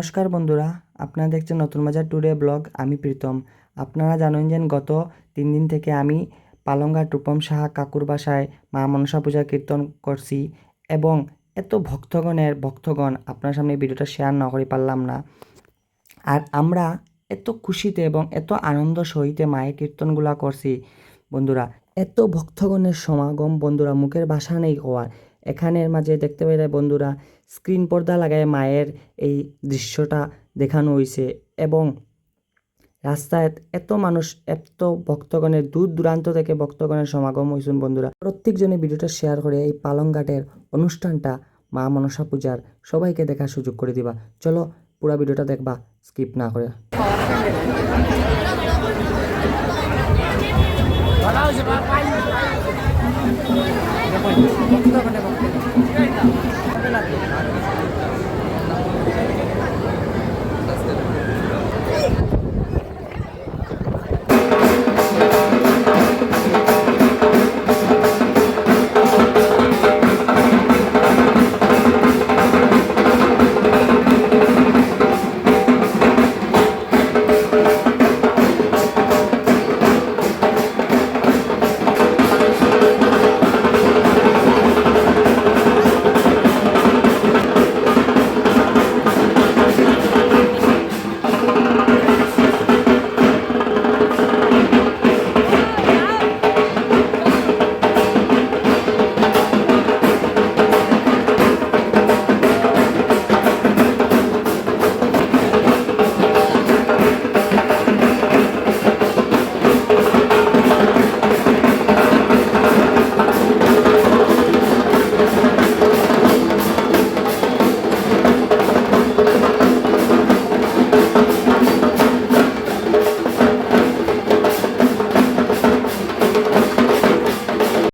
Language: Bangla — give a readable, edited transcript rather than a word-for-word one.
নমস্কার বন্ধুরা, আপনারা দেখছেন নতুন বাজার টুডে ব্লগ। আমি প্রীতম। আপনারা জানেন যে গত 3 দিন থেকে আমি পালংঘাট রূপম সাহা কাকুর বাসায় মা মনসা পূজা কীর্তন করছি এবং এত ভক্তগণ আপনার সামনে ভিডিওটা শেয়ার না করে পারলাম না। আর আমরা এত খুশিতে এবং এত আনন্দ সহিতে মায়ের কীর্তনগুলা করছি বন্ধুরা। এত ভক্তগণের সমাগম বন্ধুরা, মুখের ভাষা নেই হওয়ার। এখানের মাঝে দেখতে পেলে বন্ধুরা, স্ক্রিন পর্দা লাগায় মায়ের এই দৃশ্যটা দেখানো হয়েছে এবং রাস্তায় এত মানুষ, এত ভক্তগণের দূর দূরান্ত থেকে ভক্তগণের সমাগম হয়েছেন বন্ধুরা। প্রত্যেকজনে ভিডিওটা শেয়ার করে এই পালংঘাটের অনুষ্ঠানটা মা মনসা পূজার সবাইকে দেখার সুযোগ করে দিবা। চলো পুরো ভিডিওটা দেখবা, স্কিপ না করে।